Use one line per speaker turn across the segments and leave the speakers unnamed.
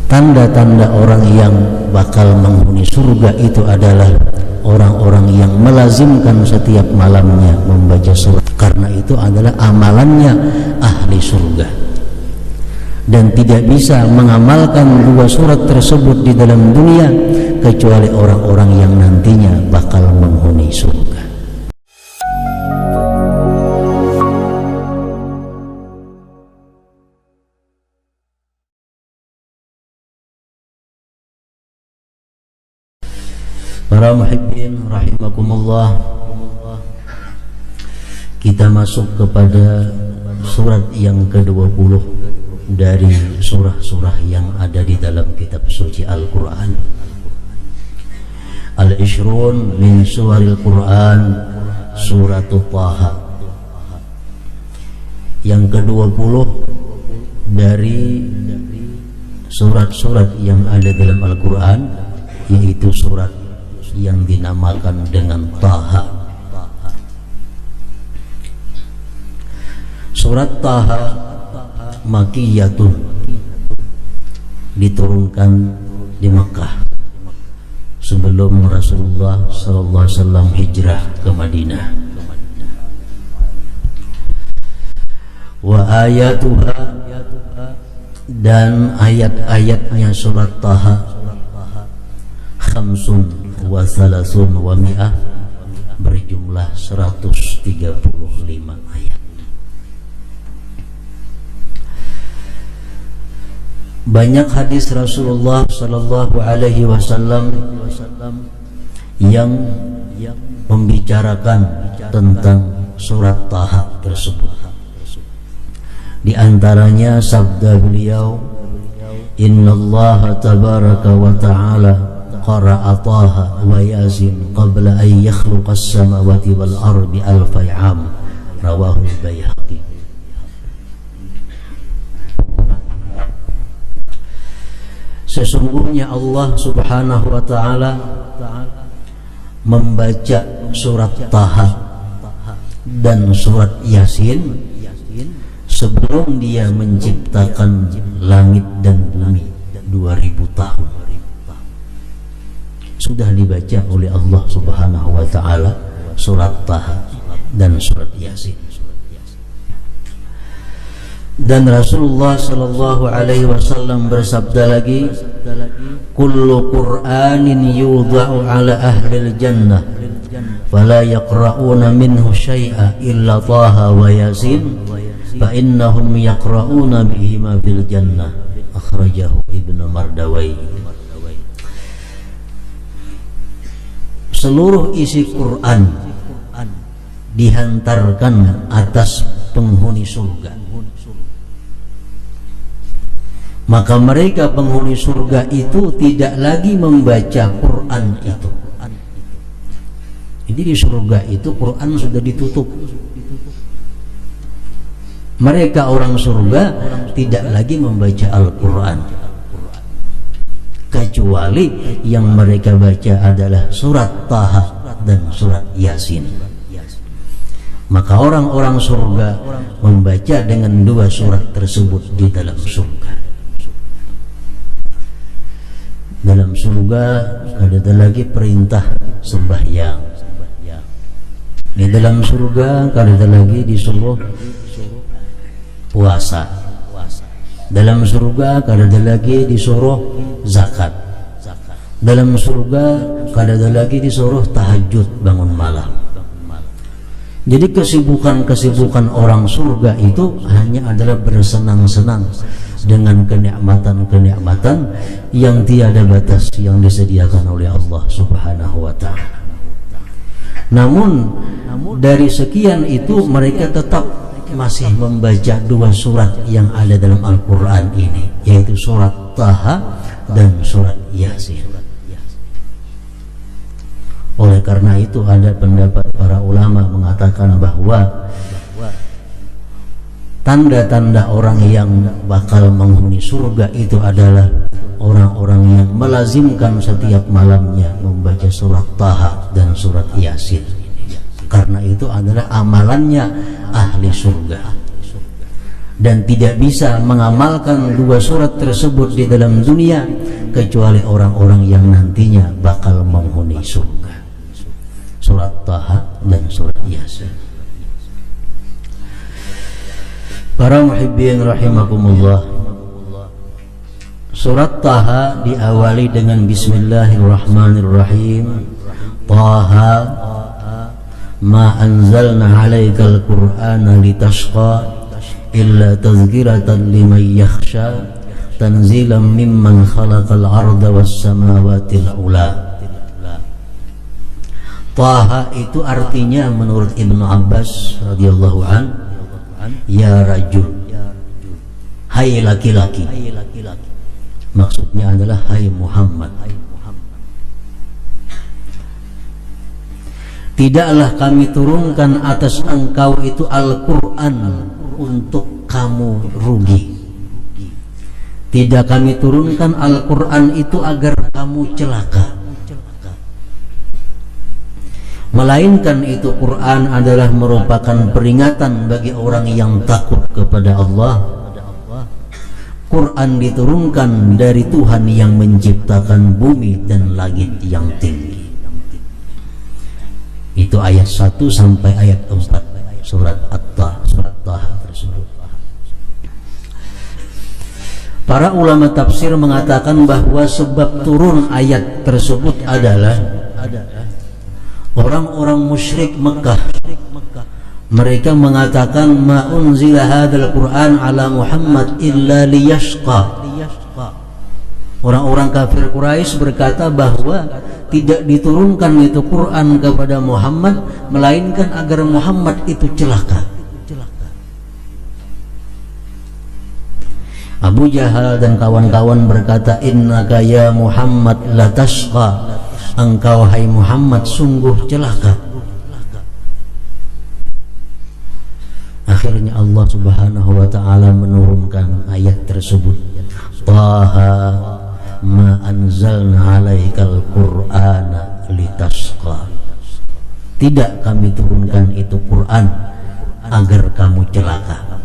Tanda-tanda orang yang bakal menghuni surga itu adalah orang-orang yang melazimkan setiap malamnya membaca surat, karena itu adalah amalannya ahli surga. Dan tidak bisa mengamalkan dua surat tersebut di dalam dunia kecuali orang-orang yang nantinya bakal menghuni surga. Para muhibbin rahimakumullah, kita masuk kepada surat yang ke-20 dari surah-surah yang ada di dalam kitab suci Al-Quran. Al-Ishrun min suril Quran, suratul Taha. Yang ke-20 dari surat-surat yang ada dalam Al-Quran, yaitu surat yang dinamakan dengan Taha. Surat Taha Makiyatun, diturunkan di Mekah sebelum Rasulullah SAW hijrah ke Madinah. Wa ayatuha, dan ayat-ayatnya surat Taha khamsun wa thalathun wa mi'ah, berjumlah 135 ayat. Banyak hadis Rasulullah sallallahu alaihi wasallam yang membicarakan tentang surat Taha tersebut. Di antaranya sabda beliau, innallaha tabaraka wa ta'ala qara'a Taha wa Yasin qabla an yakhluqa as-samawati wal ardi alfa 'am, rawahu al-Baihaqi. Sesungguhnya Allah Subhanahu wa ta'ala membaca surat Taha dan surat Yasin sebelum dia menciptakan langit dan bumi 2000 tahun. Sudah dibaca oleh Allah Subhanahu wa ta'ala surat Taha dan surat Yasin. Dan Rasulullah sallallahu alaihi wasallam bersabda lagi, kullu Qur'anin yudha'u ala ahlil jannah fala yaqra'una minhu syai'a illa Taha wa Yasin fa innahum yaqra'una bihima fil jannah, akhrajahu Ibnu Mardawai. Seluruh isi Quran dihantarkan atas penghuni surga, maka mereka penghuni surga itu tidak lagi membaca Quran itu. Jadi di surga itu Quran sudah ditutup. Mereka orang surga tidak lagi membaca Al-Quran, kecuali yang mereka baca adalah surat Taha dan surat Yasin. Maka orang-orang surga membaca dengan dua surat tersebut di dalam surga. Dalam surga ada lagi perintah sembahyang. Di dalam surga ada lagi disuruh puasa. Dalam surga ada lagi disuruh zakat. Dalam surga ada lagi disuruh tahajud, bangun malam. Jadi kesibukan-kesibukan orang surga itu hanya adalah bersenang-senang dengan kenikmatan-kenikmatan yang tiada batas yang disediakan oleh Allah Subhanahu wa ta'ala. Namun dari sekian itu mereka tetap masih membaca dua surat yang ada dalam Al-Quran ini, yaitu surat Taha dan surat Yasin. Oleh karena itu ada pendapat para ulama mengatakan bahwa tanda-tanda orang yang bakal menghuni surga itu adalah orang-orang yang melazimkan setiap malamnya membaca surat Taha dan surat Yasin, karena itu adalah amalannya ahli surga. dan tidak bisa mengamalkan dua surat tersebut di dalam dunia kecuali orang-orang yang nantinya bakal menghuni surga. Surat Taha dan surat Yasin. Para muhibbin rahimakumullah, surat Taha diawali dengan Bismillahirrahmanirrahim. Taha ma anzalna 'alaikal Qur'ana litashqa illa tadhkiratan liman yakhsha tanzilan mimman khalaqal arda was samawati al-ula. Taha itu artinya menurut Ibnu Abbas radhiyallahu an, ya rajul, hai laki-laki. Maksudnya adalah hai Muhammad. Tidaklah kami turunkan atas engkau itu Al-Quran untuk kamu rugi. Tidak kami turunkan Al-Quran itu agar kamu celaka, melainkan itu Quran adalah merupakan peringatan bagi orang yang takut kepada Allah. Quran diturunkan dari Tuhan yang menciptakan bumi dan langit yang tinggi. Itu ayat 1 sampai ayat 4 surat Taha tersebut. Para ulama tafsir mengatakan bahwa sebab turun ayat tersebut adalah orang-orang musyrik Mekah. Mereka mengatakan ma unzila hadzal Qur'an ala Muhammad illa liyashqa. Orang-orang kafir Quraisy berkata bahwa tidak diturunkan itu Quran kepada Muhammad melainkan agar Muhammad itu celaka. Abu Jahal dan kawan-kawan berkata, innaka ya Muhammad latashqa, engkau hai Muhammad sungguh celaka. Akhirnya Allah Subhanahu wa ta'ala menurunkan ayat tersebut. Taha ma anzalna 'alaikal Qur'ana litashqa. Tidak kami turunkan itu Quran agar kamu celaka,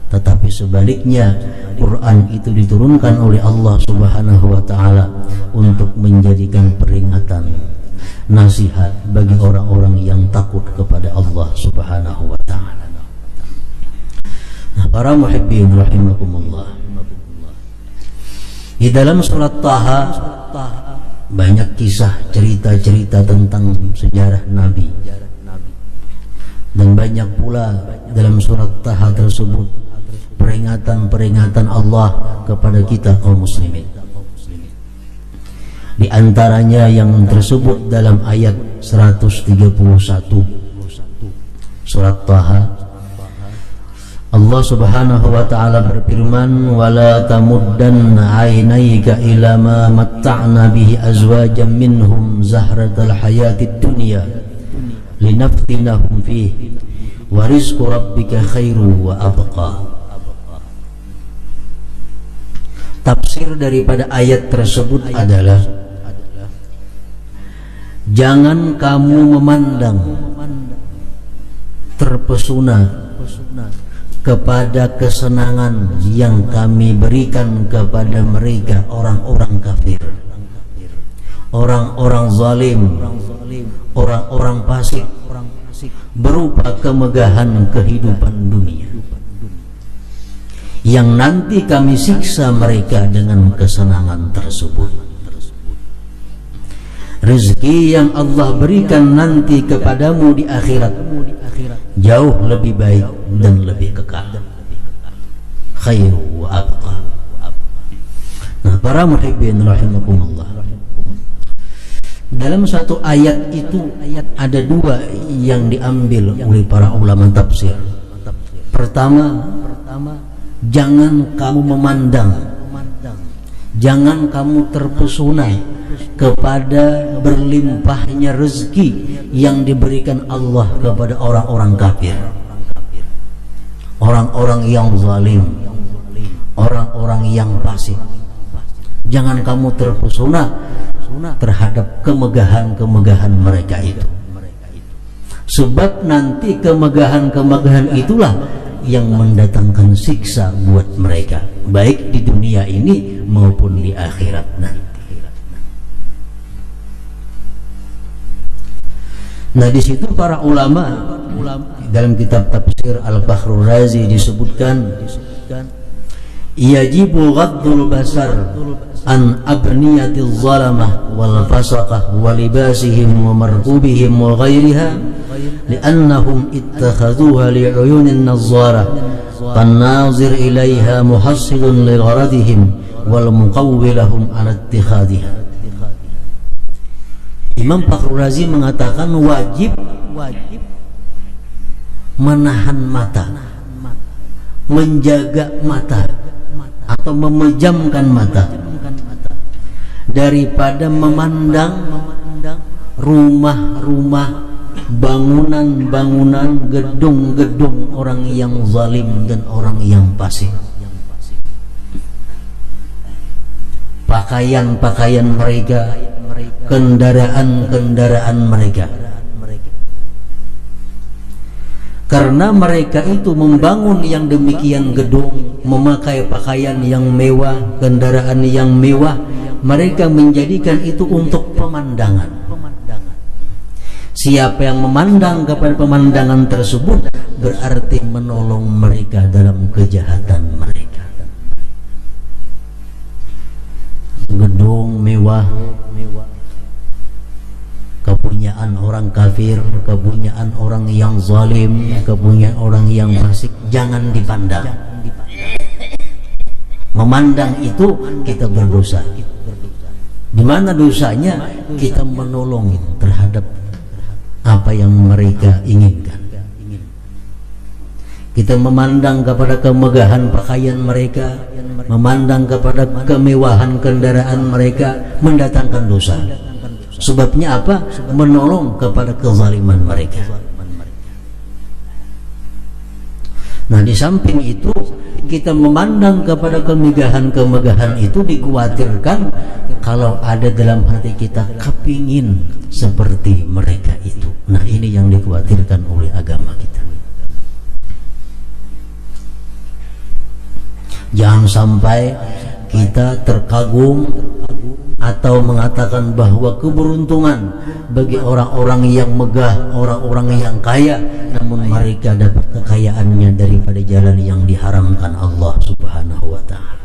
tetapi sebaliknya Quran itu diturunkan oleh Allah Subhanahu wa ta'ala untuk menjadikan peringatan, nasihat bagi orang-orang yang takut kepada Allah Subhanahu wa ta'ala. Nah, para muhibbin rahimakumullah, di dalam surat Taha banyak kisah cerita-cerita tentang sejarah Nabi, dan banyak pula dalam surat Taha tersebut peringatan-peringatan Allah kepada kita kaum muslimin. Di antaranya yang tersebut dalam ayat 131 surat Taha, Allah Subhanahu wa ta'ala berfirman, wala tamuddanna 'ainaika ila ma matta'na bihi azwajan minhum zahratal hayatid dunya linaftinahum fihi wa rizqu rabbika khairu wa abqa. Tafsir daripada ayat tersebut adalah, jangan kamu memandang terpesona kepada kesenangan yang kami berikan kepada mereka orang-orang kafir, orang-orang zalim, orang-orang fasik, berupa kemegahan kehidupan dunia yang nanti kami siksa mereka dengan kesenangan tersebut. Rezeki yang Allah berikan nanti kepadamu di akhirat jauh lebih baik dan lebih kekal, khairu wa abqa. Nah, para muhibbin rahimakumullah, dalam satu ayat itu ada dua yang diambil oleh para ulama tafsir. Pertama, jangan kamu memandang, jangan kamu terpesona kepada berlimpahnya rezeki yang diberikan Allah kepada orang-orang kafir, orang-orang yang zalim, orang-orang yang fasik. Jangan kamu terpesona terhadap kemegahan-kemegahan mereka itu, sebab nanti kemegahan-kemegahan itulah yang mendatangkan siksa buat mereka, baik di dunia ini maupun di akhirat nanti. Nah, di situ para ulama dalam kitab tafsir Al-Fakhrur Razi disebutkan, yajibu ghaddul basar an abniyatiz zalamah wal fasaqah wa libasihim wa markubihim wa ghairiha li'annahum ittakhadhuha li'uyunin nazzara fannazir ilaiha muhassilun ligharadihim wal muqawwilahum ala ittikhadhiha. Imam Fakhrur Razi mengatakan wajib menahan mata, menjaga mata atau memejamkan mata daripada memandang rumah-rumah, bangunan-bangunan, gedung-gedung orang yang zalim dan orang yang fasik. Pakaian-pakaian mereka, kendaraan-kendaraan mereka. Karena mereka itu membangun yang demikian gedung, memakai pakaian yang mewah, kendaraan yang mewah, mereka menjadikan itu untuk pemandangan. Siapa yang memandang kepada pemandangan tersebut berarti menolong mereka dalam kejahatan mereka. Gedung mewah, kepunyaan orang kafir, kepunyaan orang yang zalim, kepunyaan orang yang fasik, jangan dipandang. Memandang itu kita berdosa. Di mana dosanya? Kita menolong terhadap apa yang mereka inginkan. Kita memandang kepada kemegahan pakaian mereka, memandang kepada kemewahan kendaraan mereka, mendatangkan dosa. Sebabnya apa? Menolong kepada kezaliman mereka. Nah, di samping itu kita memandang kepada kemegahan-kemegahan itu, dikhawatirkan kalau ada dalam hati kita kepingin seperti mereka itu. Nah, ini yang dikhawatirkan oleh agama kita. Jangan sampai kita terkagum atau mengatakan bahwa keberuntungan bagi orang-orang yang megah, orang-orang yang kaya, namun mereka dapat kekayaannya daripada jalan yang diharamkan Allah Subhanahu wa ta'ala.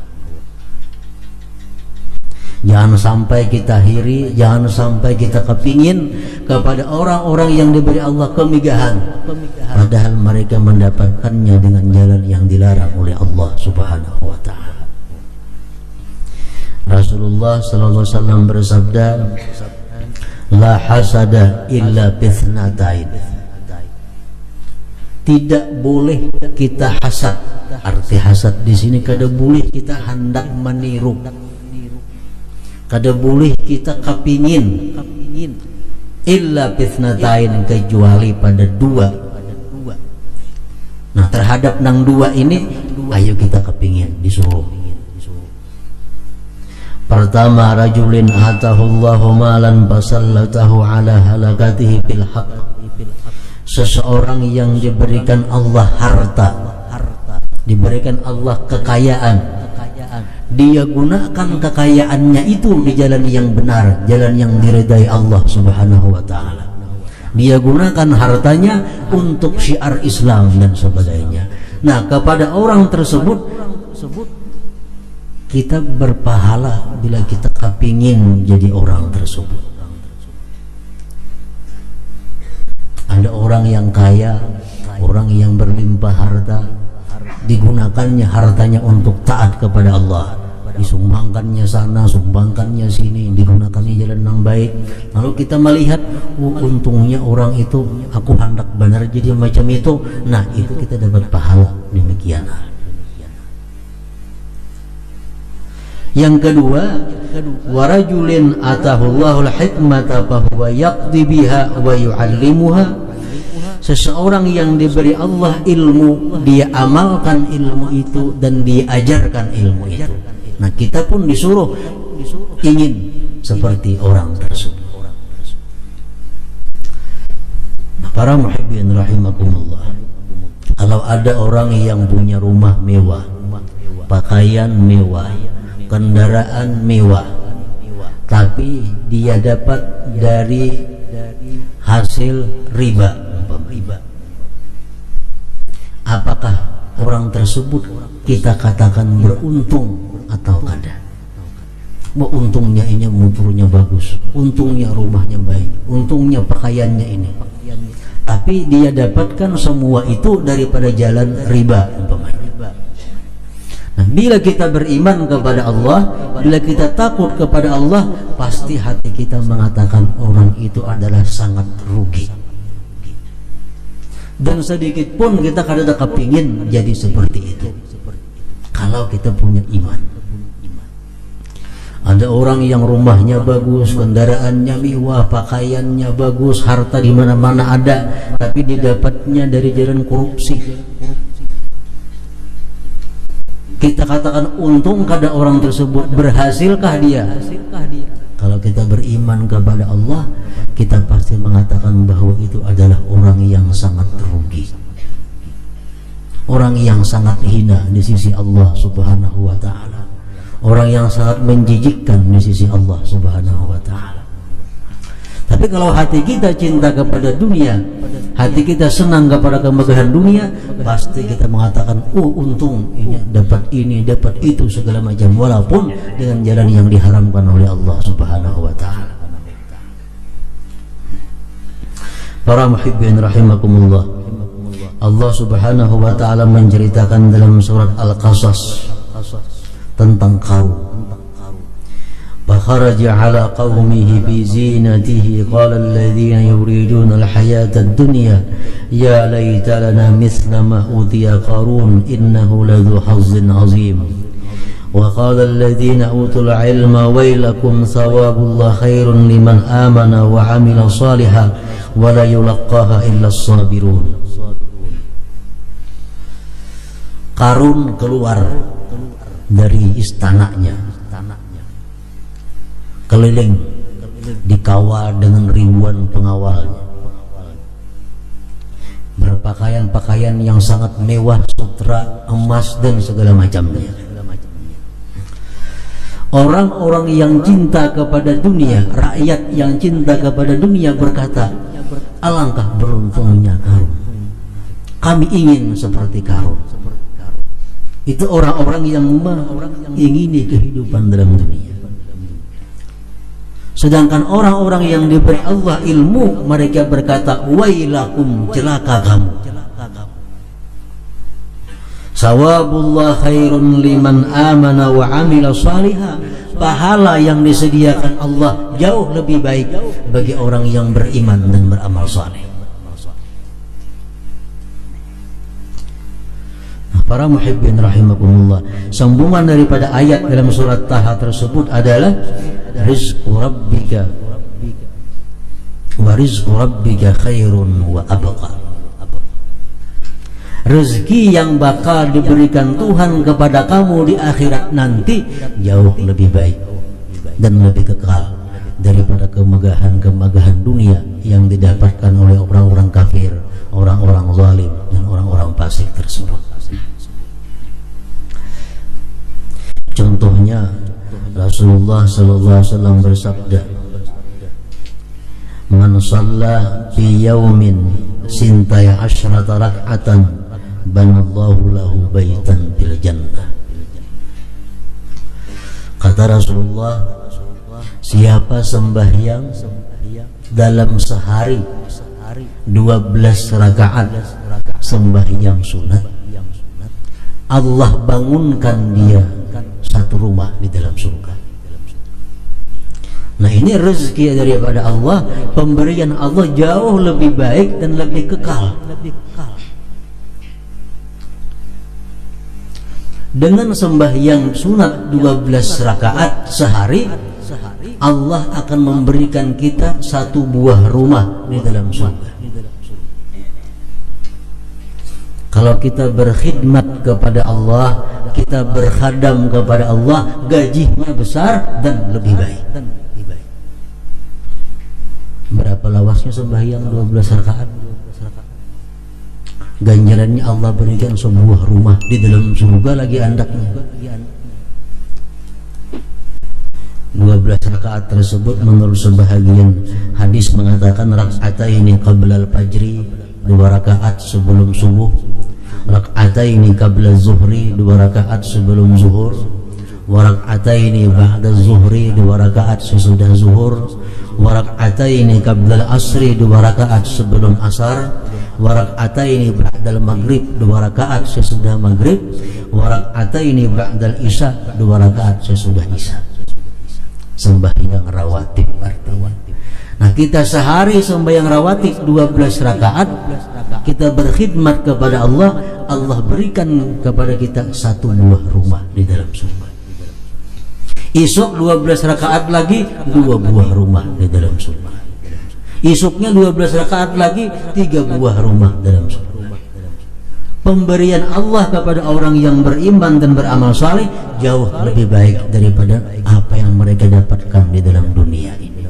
Jangan sampai kita iri, jangan sampai kita kepingin kepada orang-orang yang diberi Allah kemegahan, padahal mereka mendapatkannya dengan jalan yang dilarang oleh Allah Subhanahu wa ta'ala. Rasulullah sallallahu alaihi wasallam bersabda, la hasada illa bithnatain. Tidak boleh kita hasad. Arti hasad di sini kada boleh kita hendak meniru, kada boleh kita kepingin, illa bithnatain, kecuali pada dua. Nah, terhadap nang dua ini ayo kita kepingin, disuruh. Pertama, rajulin atahullahu malan fasallatahu ala halakatihi bil haqq. Seseorang yang diberikan Allah harta, diberikan Allah kekayaan, dia gunakan kekayaannya itu di jalan yang benar, jalan yang diridai Allah Subhanahu wa ta'ala. Dia gunakan hartanya untuk syiar Islam dan sebagainya. Nah, kepada orang tersebut kita berpahala bila kita kepingin jadi orang tersebut. Ada orang yang kaya, orang yang berlimpah harta, digunakannya hartanya untuk taat kepada Allah, disumbangkannya sana, sumbangkannya sini, digunakannya jalan yang baik. Lalu kita melihat, untungnya orang itu, aku hendak benar jadi macam itu. Nah, itu kita dapat pahala demikian. Yang kedua, warajulin atahullahul hikmata fahuwa yaqdi biha wa yu'allimuha. Seseorang yang diberi Allah ilmu, dia amalkan ilmu itu dan dia ajarkan ilmu itu. Nah, kita pun disuruh ingin seperti orang tersebut. Para muhibbin rahimakumullah, Kalau ada orang yang punya rumah mewah, pakaian mewah, kendaraan mewah, tapi dia dapat dari hasil riba, apakah orang tersebut kita katakan beruntung atau kada? Untungnya ini motornya bagus, untungnya rumahnya baik, untungnya pakaiannya ini, tapi dia dapatkan semua itu daripada jalan riba umpamanya. Nah, bila kita beriman kepada Allah, bila kita takut kepada Allah, pasti hati kita mengatakan orang itu adalah sangat rugi. Dan sedikit pun kita kadang kepingin jadi seperti itu kalau kita punya iman. Ada orang yang rumahnya bagus, kendaraannya mewah, pakaiannya bagus, harta di mana-mana ada, tapi didapatnya dari jalan korupsi. Kita katakan untung kada orang tersebut, berhasilkah dia? Kalau kita beriman kepada Allah, kita pasti mengatakan bahwa itu adalah orang yang sangat rugi, orang yang sangat hina di sisi Allah Subhanahu wa ta'ala, orang yang sangat menjijikkan di sisi Allah Subhanahu wa ta'ala. Tapi kalau hati kita cinta kepada dunia, hati kita senang kepada kemegahan dunia, pasti kita mengatakan, oh untung ini dapat itu segala macam, walaupun dengan jalan yang diharamkan oleh Allah Subhanahu wa ta'ala. Para muhibbin rahimakumullah, Allah Subhanahu wa ta'ala menceritakan dalam surat Al-Qasas tentang Qarun. Fakharaja ala qaumihi bi zinatihi qala alladhina yuriduna al-hayata ad-dunya ya laita lana mithla ma utiya Qarun innahu ladhu hazzin azim. Wa qala alladhina utul ilma waylakum thawabullah khairun liman amana wa amila salihan wa la yulaqqaha illa as-sabirun. Qarun keluar dari istananya, keliling dikawal dengan ribuan pengawalnya, berpakaian-pakaian yang sangat mewah, sutra, emas dan segala macamnya. Orang-orang yang cinta kepada dunia, rakyat yang cinta kepada dunia berkata, alangkah beruntungnya Qarun, kami ingin seperti Qarun. Itu orang-orang yang mengingini kehidupan dalam dunia. Sedangkan orang-orang yang diberi Allah ilmu, mereka berkata, wailakum, celaka kamu. Sawabullah khairun liman amana wa amila salihah. Pahala yang disediakan Allah jauh lebih baik bagi orang yang beriman dan beramal saleh. Para muhibbin rahimakumullah, sambungan daripada ayat dalam surat Taha tersebut adalah rizqu rabbika wa rizqu rabbika khairun wa abqa. Rezeki yang bakal diberikan Tuhan kepada kamu di akhirat nanti jauh lebih baik dan lebih kekal daripada kemegahan-kemegahan dunia yang didapatkan oleh orang-orang kafir, orang-orang zalim dan orang-orang fasik tersebut. Contohnya Rasulullah sallallahu alaihi wasallam bersabda, "Man shalla fi yaumin sintaya asyrata rak'atan banallahu lahu baitan fil jannah." Kata Rasulullah, siapa sembahyang dalam sehari 12 rakaat sembahyang sunat, Allah bangunkan dia satu rumah di dalam surga. Nah, ini rezeki daripada Allah, pemberian Allah jauh lebih baik dan lebih kekal. Dengan sembahyang sunat 12 rakaat sehari, Allah akan memberikan kita satu buah rumah di dalam surga. Kalau kita berkhidmat kepada Allah, kita berkhadam kepada Allah, gajinya besar dan lebih baik. Berapa lawasnya sembahyang 12 rakaat? ganjarannya Allah berikan sebuah rumah di dalam surga lagi andaknya. 12 rakaat tersebut menurut sebahagian hadis mengatakan rak'ataini qabla al-fajri, 2 rakaat sebelum subuh, rak'ataini qabla zuhri, 2 rakaat sebelum zuhur, wa rak'ataini ba'da zuhri, 2 rakaat sesudah zuhur, wa rak'ataini qabla al-asri, 2 rakaat sebelum asar, wa rak'ataini ba'da al-maghrib, 2 rakaat sesudah maghrib, wa rak'ataini ba'da al-isya, 2 rakaat sesudah isya. Sembahyang rawatib artinya. Nah, kita sehari sembahyang rawatib 12 rakaat, kita berkhidmat kepada Allah, Allah berikan kepada kita 1 buah rumah di dalam surga. Esok 12 rakaat lagi 2 buah rumah di dalam surga. Esoknya 12 rakaat lagi 3 buah rumah dalam surga. Pemberian Allah kepada orang yang beriman dan beramal saleh jauh lebih baik daripada apa yang mereka dapatkan di dalam dunia ini.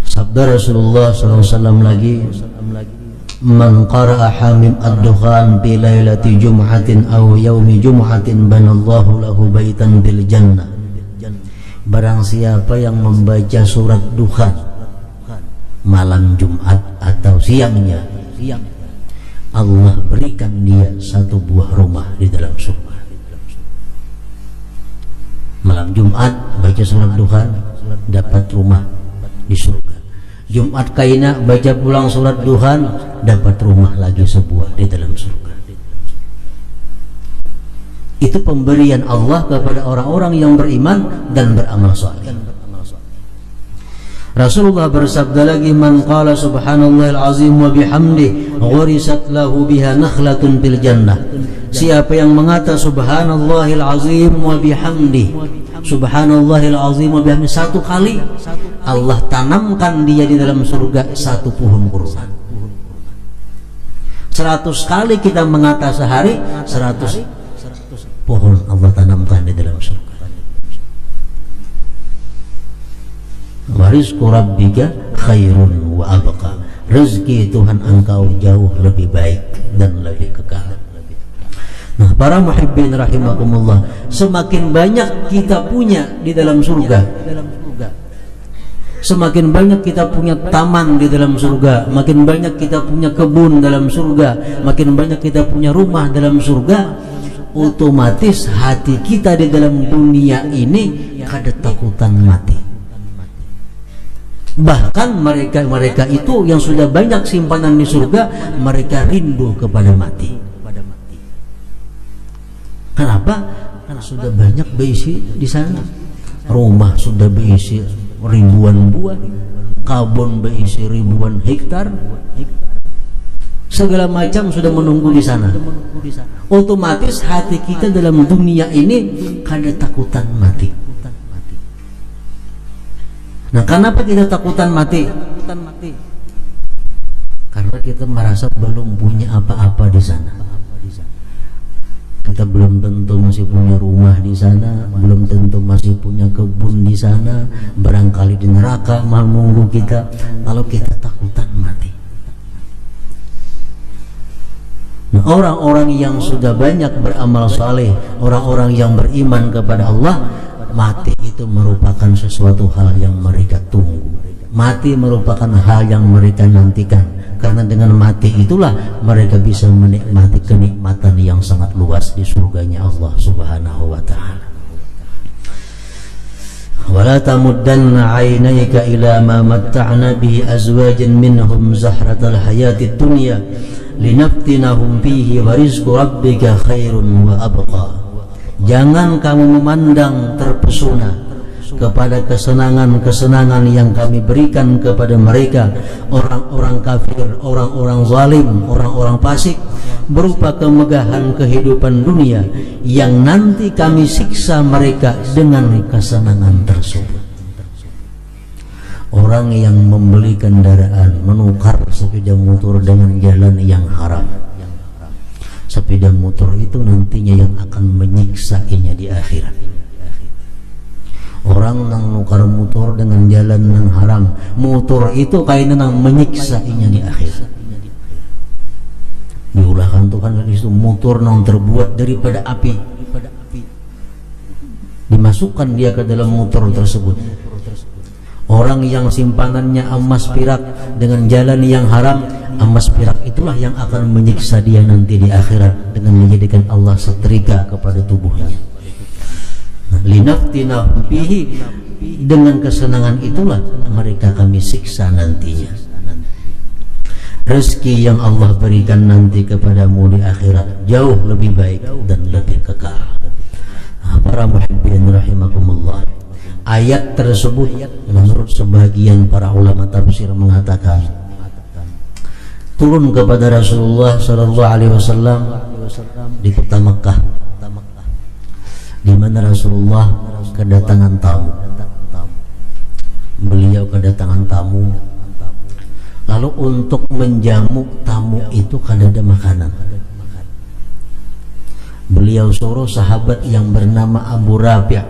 Sabda Rasulullah SAW lagi, man qara'a hamim ad-dukhan bi lailati jum'atin aw yaumi jum'atin banallahu lahu baitan bil jannah. Barang siapa yang membaca surat Dukhan malam Jumat atau siangnya, Allah berikan dia 1 buah rumah di dalam surga. Malam Jumat baca surat Dukhan dapat rumah di surga. Jumat kaina baca pulang surat Dukhan dapat rumah lagi sebuah di dalam surga. Itu pemberian Allah kepada orang-orang yang beriman dan beramal saleh. Rasulullah bersabda lagi, man qala subhanallahil azim wa bihamdi ghurisat lahu biha nakhlatun bil jannah. Siapa yang mengata subhanallahil azim wa bihamdi, subhanallahil azim wa bihamdi 1 kali, Allah tanamkan dia di dalam surga 1 pohon kurma. 100 kali kita mengata sehari, 100 pohon Allah tanamkan di dalam surga. Warizqu rabbika khairun wa abqa. Rezeki Tuhan engkau jauh lebih baik dan lebih kekal. Nah, para muhibbin rahimakumullah, semakin banyak kita punya di dalam surga, semakin banyak kita punya taman di dalam surga, makin banyak kita punya kebun dalam surga, makin banyak kita punya rumah dalam surga, otomatis hati kita di dalam dunia ini kada takutan mati. Bahkan mereka itu yang sudah banyak simpanan di surga, mereka rindu kepada mati. Kenapa? Karena sudah banyak berisi di sana. Rumah sudah berisi ribuan buah, kebun berisi ribuan hektar, segala macam sudah menunggu di sana. Otomatis hati kita dalam dunia ini kada takutan mati. Nah, kenapa kita takutan mati? Karena kita merasa belum punya apa-apa di sana. Kita belum tentu masih punya rumah di sana, belum tentu masih punya kebun di sana. Barangkali di neraka menunggu kita. Kalau kita takutan mati. Nah, orang-orang yang sudah banyak beramal saleh, orang-orang yang beriman kepada Allah, mati itu merupakan sesuatu hal yang mereka tunggu. Mati merupakan hal yang mereka nantikan, karena dengan mati itulah mereka bisa menikmati kenikmatan yang sangat luas di surganya Allah Subhanahu wa ta'ala. Wala tamuddanna 'ainayka ila ma matta'na bihi azwajan minhum zahratal hayatid dunya linaftinahum fihi wa rizqu rabbika khairun wa abqa. Jangan kamu memandang terpesona kepada kesenangan-kesenangan yang kami berikan kepada mereka, orang-orang kafir, orang-orang zalim, orang-orang fasik, berupa kemegahan kehidupan dunia yang nanti kami siksa mereka dengan kesenangan tersebut. Orang yang membeli kendaraan, menukar sepeda motor dengan jalan yang haram, sepeda motor itu nantinya yang akan menyiksainya di akhirat. Orang yang nukar motor dengan jalan yang haram, motor itu kainan yang menyiksainya di akhirat. curahkan Tuhan di situ motor yang terbuat daripada api, dimasukkan dia ke dalam motor tersebut. Orang yang simpanannya emas perak dengan jalan yang haram, emas perak itulah yang akan menyiksa dia nanti di akhirat dengan menjadikan Allah setrika kepada tubuhnya. Linaftinahum fihi, dengan kesenangan itulah mereka kami siksa nantinya. Rezeki yang Allah berikan nanti kepadamu di akhirat jauh lebih baik dan lebih kekal. Para muhibbin rahimakumullah, ayat tersebut menurut sebagian para ulama tafsir mengatakan turun kepada Rasulullah sallallahu alaihi wasallam di kota Mekah, di mana Rasulullah kedatangan tamu. Beliau kedatangan tamu, lalu untuk menjamu tamu itu kan ada makanan. Beliau suruh sahabat yang bernama Abu Rafi',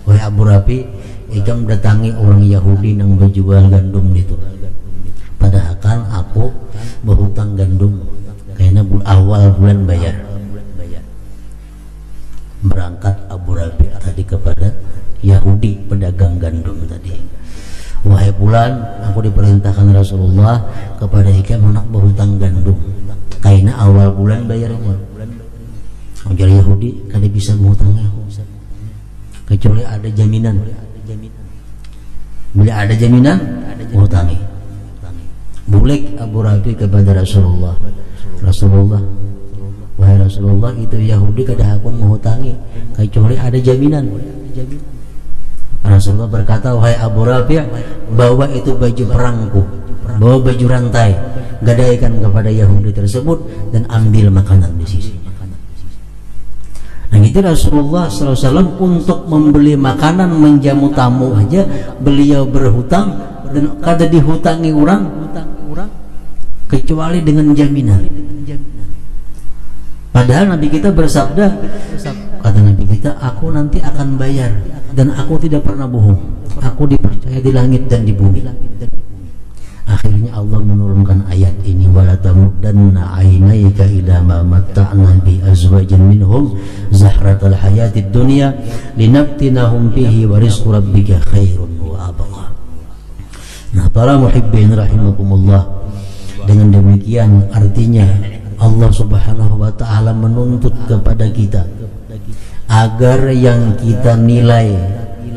wahai Abu Rafi', ikam datangi orang Yahudi yang berjual gandum itu. Padahal kan aku berhutang gandum, karena awal bulan bayar. Berangkat Abu Rafi' tadi kepada Yahudi pedagang gandum tadi. Wahai bulan, aku diperintahkan Rasulullah kepada ikam nak berhutang gandum, karena awal bulan bayarnya. Ujar Yahudi, kalian bisa menghutangnya kecuali ada jaminan. Bila ada jaminan, menghutangi. Bulik Abu Rafi kepada Rasulullah, Rasulullah, wahai Rasulullah, itu Yahudi kada hakun menghutangi kecuali ada jaminan. Rasulullah berkata, wahai Abu Rafi', bawa itu baju perangku, bawa baju rantai, gadaikan kepada Yahudi tersebut dan ambil makanan di sisinya. Nah itu Rasulullah SAW untuk membeli makanan menjamu tamu aja beliau berhutang, dan kada dihutangi orang kecuali dengan jaminan. Padahal Nabi kita bersabda, kata Nabi kita, aku nanti akan bayar dan aku tidak pernah bohong, aku dipercaya di langit dan di bumi. Akhirnya Allah menurunkan ayat ini, wala tamuddanna aynayka ila ma matta'na bi azwajin minhum zahratal hayatid dunya linaftinahum fihi wa rizqu rabbika khairun wa abqa. Nah para muhibbin rahimakumullah, dengan demikian artinya Allah Subhanahu wa ta'ala menuntut kepada kita agar yang kita nilai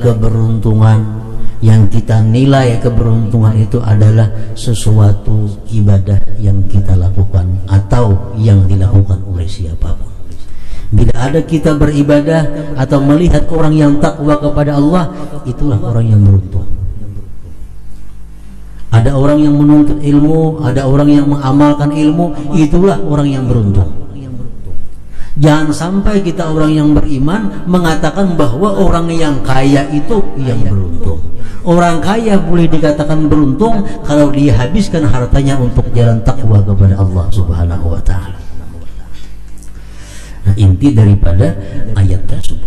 keberuntungan, yang kita nilai keberuntungan itu adalah sesuatu ibadah yang kita lakukan atau yang dilakukan oleh siapapun. Bila ada kita beribadah atau melihat orang yang takwa kepada Allah, itulah orang yang beruntung. Ada orang yang menuntut ilmu, ada orang yang mengamalkan ilmu, itulah orang yang beruntung. Jangan sampai kita orang yang beriman mengatakan bahwa orang yang kaya itu yang beruntung. Orang kaya boleh dikatakan beruntung kalau dia habiskan hartanya untuk jalan takwa kepada Allah Subhanahu wa ta'ala. Nah, inti daripada ayat tersebut.